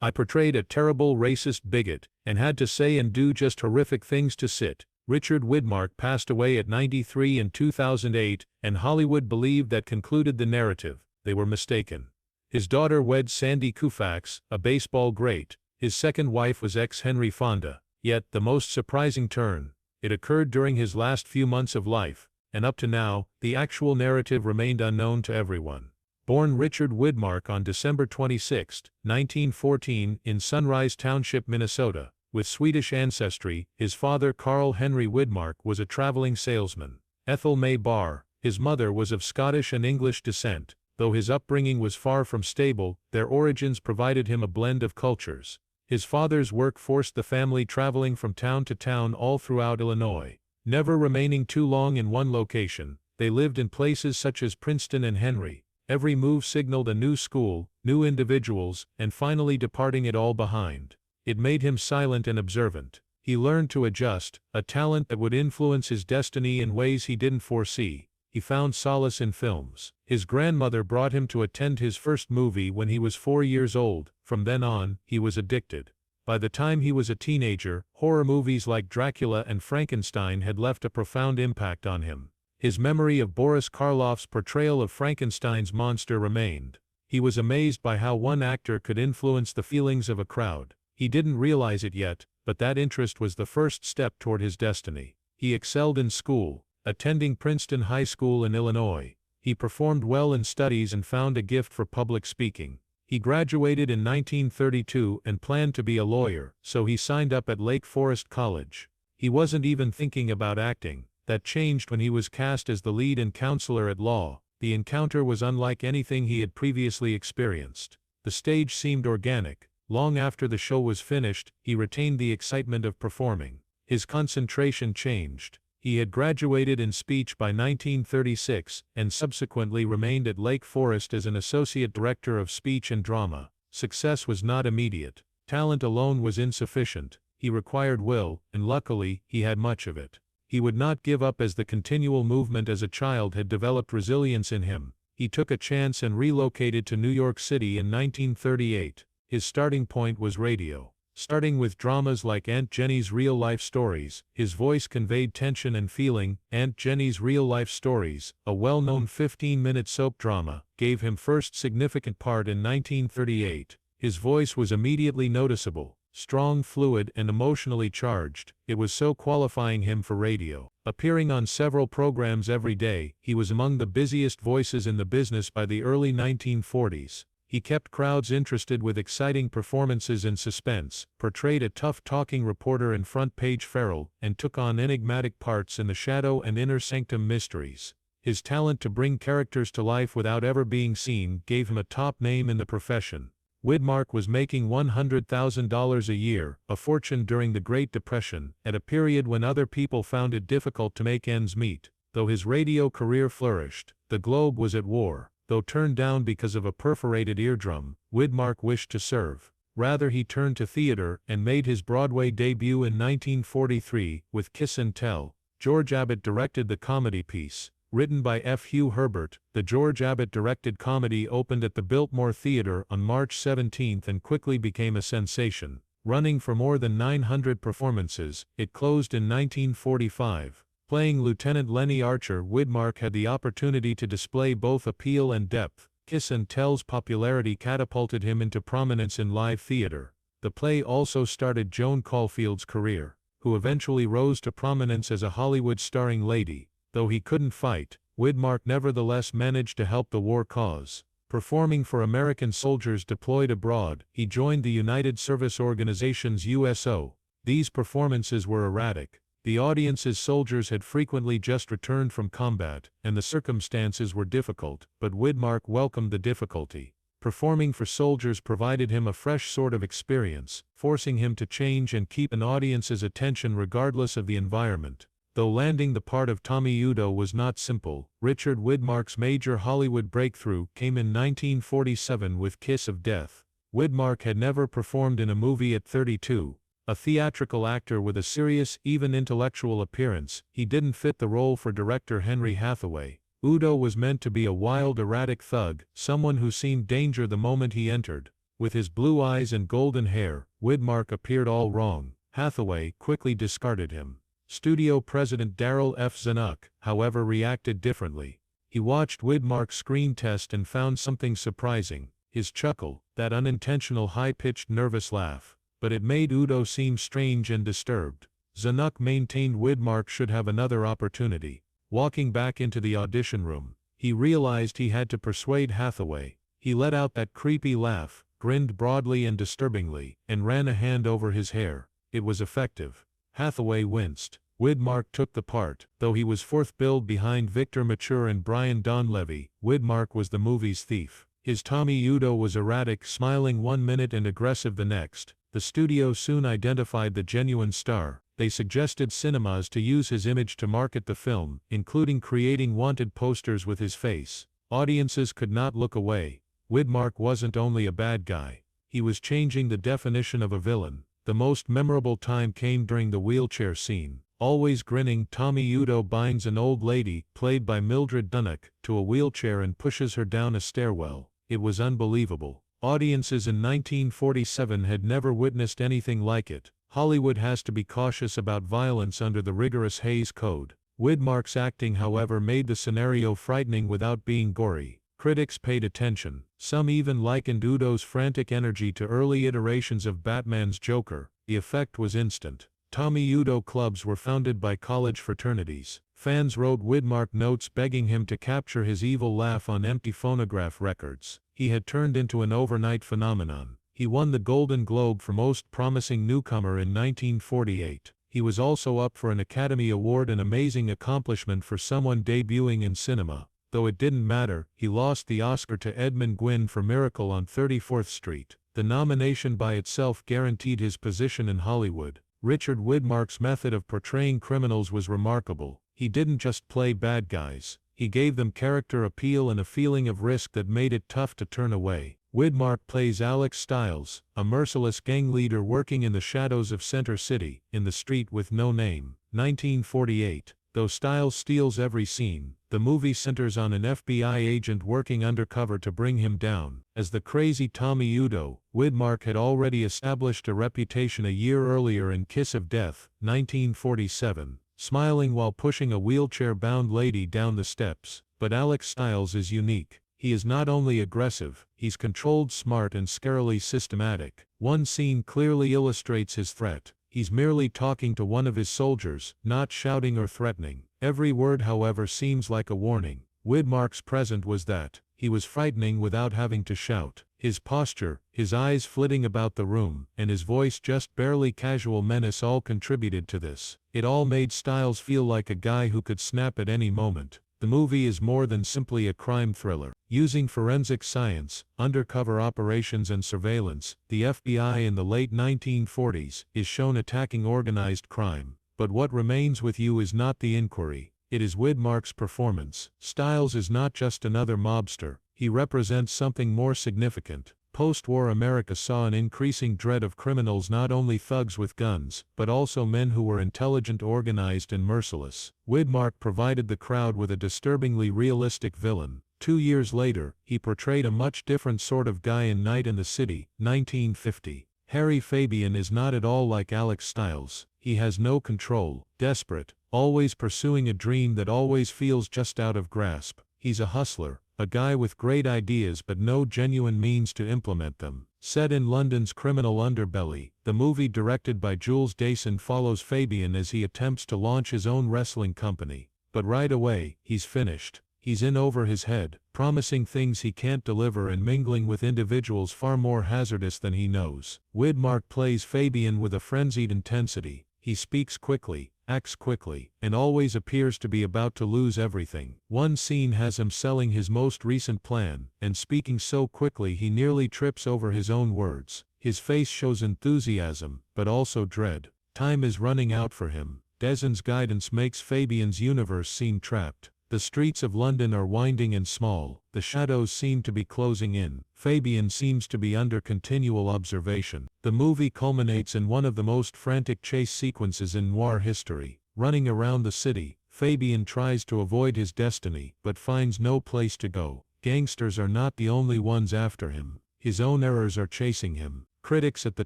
I portrayed a terrible racist bigot, and had to say and do just horrific things to sit. Richard Widmark passed away at 93 in 2008, and Hollywood believed that concluded the narrative. They were mistaken. His daughter wed Sandy Koufax, a baseball great. His second wife was ex-Henry Fonda. Yet, the most surprising turn, it occurred during his last few months of life, and up to now, the actual narrative remained unknown to everyone. Born Richard Widmark on December 26, 1914, in Sunrise Township, Minnesota, with Swedish ancestry, his father Carl Henry Widmark was a traveling salesman. Ethel May Barr, his mother, was of Scottish and English descent. Though his upbringing was far from stable, their origins provided him a blend of cultures. His father's work forced the family traveling from town to town all throughout Illinois. Never remaining too long in one location, they lived in places such as Princeton and Henry. Every move signaled a new school, new individuals, and finally departing it all behind. It made him silent and observant. He learned to adjust, a talent that would influence his destiny in ways he didn't foresee. He found solace in films. His grandmother brought him to attend his first movie when he was 4 years old. From then on, he was addicted. By the time he was a teenager, horror movies like Dracula and Frankenstein had left a profound impact on him. His memory of Boris Karloff's portrayal of Frankenstein's monster remained. He was amazed by how one actor could influence the feelings of a crowd. He didn't realize it yet, but that interest was the first step toward his destiny. He excelled in school, attending Princeton High School in Illinois. He performed well in studies and found a gift for public speaking. He graduated in 1932 and planned to be a lawyer, so he signed up at Lake Forest College. He wasn't even thinking about acting. That changed when he was cast as the lead and counselor at law. The encounter was unlike anything he had previously experienced. The stage seemed organic. Long after the show was finished, he retained the excitement of performing. His concentration changed. He had graduated in speech by 1936, and subsequently remained at Lake Forest as an associate director of speech and drama. Success was not immediate. Talent alone was insufficient. He required will, and luckily, he had much of it. He would not give up as the continual movement as a child had developed resilience in him. He took a chance and relocated to New York City in 1938. His starting point was radio. Starting with dramas like Aunt Jenny's Real-Life Stories, his voice conveyed tension and feeling. Aunt Jenny's Real-Life Stories, a well-known 15-minute soap drama, gave him first significant part in 1938. His voice was immediately noticeable, strong, fluid, and emotionally charged. It was so qualifying him for radio. Appearing on several programs every day, he was among the busiest voices in the business by the early 1940s. He kept crowds interested with exciting performances and suspense, portrayed a tough-talking reporter in Front-Page Feral, and took on enigmatic parts in the Shadow and Inner Sanctum mysteries. His talent to bring characters to life without ever being seen gave him a top name in the profession. Widmark was making $100,000 a year, a fortune during the Great Depression, at a period when other people found it difficult to make ends meet. Though his radio career flourished, the Globe was at war. Though turned down because of a perforated eardrum, Widmark wished to serve. Rather, he turned to theater and made his Broadway debut in 1943 with Kiss and Tell. George Abbott directed the comedy piece. Written by F. Hugh Herbert, the George Abbott-directed comedy opened at the Biltmore Theater on March 17 and quickly became a sensation. Running for more than 900 performances, it closed in 1945. Playing Lieutenant Lenny Archer, Widmark had the opportunity to display both appeal and depth. Kiss and Tell's popularity catapulted him into prominence in live theater. The play also started Joan Caulfield's career, who eventually rose to prominence as a Hollywood starring lady. Though he couldn't fight, Widmark nevertheless managed to help the war cause. Performing for American soldiers deployed abroad, he joined the United Service Organization's USO. These performances were erratic. The audience's soldiers had frequently just returned from combat, and the circumstances were difficult, but Widmark welcomed the difficulty. Performing for soldiers provided him a fresh sort of experience, forcing him to change and keep an audience's attention regardless of the environment. Though landing the part of Tommy Udo was not simple, Richard Widmark's major Hollywood breakthrough came in 1947 with Kiss of Death. Widmark had never performed in a movie at 32. A theatrical actor with a serious, even intellectual appearance, he didn't fit the role for director Henry Hathaway. Udo was meant to be a wild, erratic thug, someone who seemed danger the moment he entered. With his blue eyes and golden hair, Widmark appeared all wrong. Hathaway quickly discarded him. Studio president Darryl F. Zanuck, however, reacted differently. He watched Widmark's screen test and found something surprising: his chuckle, that unintentional high-pitched nervous laugh. But it made Udo seem strange and disturbed. Zanuck maintained Widmark should have another opportunity. Walking back into the audition room, he realized he had to persuade Hathaway. He let out that creepy laugh, grinned broadly and disturbingly, and ran a hand over his hair. It was effective. Hathaway winced. Widmark took the part, though he was fourth billed behind Victor Mature and Brian Donlevy. Widmark was the movie's thief. His Tommy Udo was erratic, smiling one minute and aggressive the next. The studio soon identified the genuine star. They suggested cinemas to use his image to market the film, including creating wanted posters with his face. Audiences could not look away. Widmark wasn't only a bad guy. He was changing the definition of a villain. The most memorable time came during the wheelchair scene. Always grinning, Tommy Udo binds an old lady, played by Mildred Dunnock, to a wheelchair and pushes her down a stairwell. It was unbelievable. Audiences in 1947 had never witnessed anything like it. Hollywood has to be cautious about violence under the rigorous Hays Code. Widmark's acting, however, made the scenario frightening without being gory. Critics paid attention. Some even likened Udo's frantic energy to early iterations of Batman's Joker. The effect was instant. Tommy Udo clubs were founded by college fraternities. Fans wrote Widmark notes begging him to capture his evil laugh on empty phonograph records. He had turned into an overnight phenomenon. He won the Golden Globe for Most Promising Newcomer in 1948. He was also up for an Academy Award, an amazing accomplishment for someone debuting in cinema. Though it didn't matter, he lost the Oscar to Edmund Gwynn for Miracle on 34th Street. The nomination by itself guaranteed his position in Hollywood. Richard Widmark's method of portraying criminals was remarkable. He didn't just play bad guys. He gave them character appeal and a feeling of risk that made it tough to turn away. Widmark plays Alex Stiles, a merciless gang leader working in the shadows of Center City, in The Street with No Name. 1948. Though Stiles steals every scene, the movie centers on an FBI agent working undercover to bring him down. As the crazy Tommy Udo, Widmark had already established a reputation a year earlier in Kiss of Death, 1947, smiling while pushing a wheelchair-bound lady down the steps. But Alex Stiles is unique. He is not only aggressive, he's controlled, smart, and scarily systematic. One scene clearly illustrates his threat. He's merely talking to one of his soldiers, not shouting or threatening. Every word, however, seems like a warning. Widmark's present was that. He was frightening without having to shout. His posture, his eyes flitting about the room, and his voice just barely casual menace all contributed to this. It all made Stiles feel like a guy who could snap at any moment. The movie is more than simply a crime thriller. Using forensic science, undercover operations and surveillance, the FBI in the late 1940s is shown attacking organized crime. But what remains with you is not the inquiry. It is Widmark's performance. Stiles is not just another mobster. He represents something more significant. Post-war America saw an increasing dread of criminals, not only thugs with guns, but also men who were intelligent, organized, and merciless. Widmark provided the crowd with a disturbingly realistic villain. 2 years later, he portrayed a much different sort of guy in Night in the City, 1950. Harry Fabian is not at all like Alex Stiles. He has no control, desperate, always pursuing a dream that always feels just out of grasp. He's a hustler, a guy with great ideas but no genuine means to implement them. Set in London's criminal underbelly, the movie directed by Jules Dassin follows Fabian as he attempts to launch his own wrestling company. But right away, he's finished. He's in over his head, promising things he can't deliver and mingling with individuals far more hazardous than he knows. Widmark plays Fabian with a frenzied intensity. He speaks quickly, acts quickly, and always appears to be about to lose everything. One scene has him selling his most recent plan, and speaking so quickly he nearly trips over his own words. His face shows enthusiasm, but also dread. Time is running out for him. Dassin's guidance makes Fabian's universe seem trapped. The streets of London are winding and small. The shadows seem to be closing in. Fabian seems to be under continual observation. The movie culminates in one of the most frantic chase sequences in noir history. Running around the city, Fabian tries to avoid his destiny, but finds no place to go. Gangsters are not the only ones after him. His own errors are chasing him. Critics at the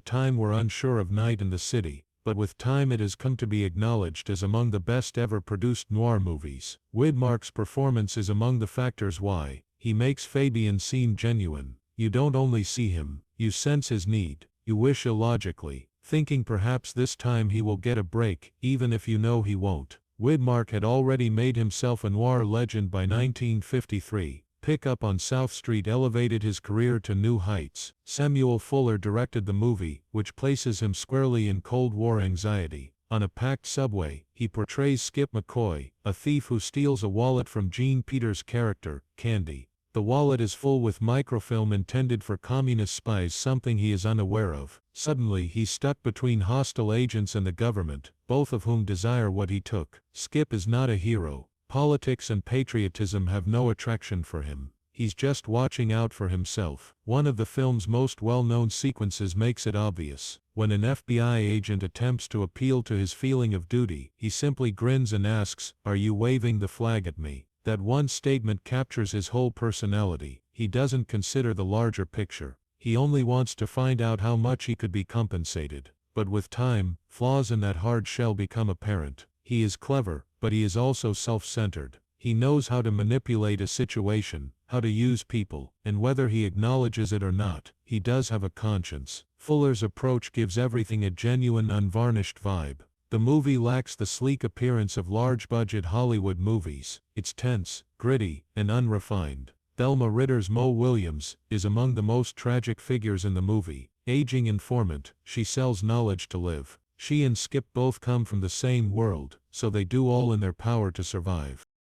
time were unsure of Night in the City, but with time it has come to be acknowledged as among the best ever produced noir movies. Widmark's performance is among the factors why he makes Fabian seem genuine. You don't only see him, you sense his need. You wish illogically, thinking perhaps this time he will get a break, even if you know he won't. Widmark had already made himself a noir legend by 1953. Pick Up on South Street elevated his career to new heights. Samuel Fuller directed the movie, which places him squarely in Cold War anxiety. On a packed subway, he portrays Skip McCoy, a thief who steals a wallet from Jean Peters' character, Candy. The wallet is full with microfilm intended for communist spies, something he is unaware of. Suddenly he's stuck between hostile agents and the government, both of whom desire what he took. Skip is not a hero. Politics and patriotism have no attraction for him. He's just watching out for himself. One of the film's most well-known sequences makes it obvious. When an FBI agent attempts to appeal to his feeling of duty, he simply grins and asks, "Are you waving the flag at me?" That one statement captures his whole personality. He doesn't consider the larger picture. He only wants to find out how much he could be compensated. But with time, flaws in that hard shell become apparent. He is clever, but he is also self-centered. He knows how to manipulate a situation, how to use people, and whether he acknowledges it or not, he does have a conscience. Fuller's approach gives everything a genuine, unvarnished vibe. The movie lacks the sleek appearance of large-budget Hollywood movies. It's tense, gritty, and unrefined. Thelma Ritter's Mo Williams is among the most tragic figures in the movie. Aging informant, she sells knowledge to live. She and Skip both come from the same world, so they do all in their power to survive.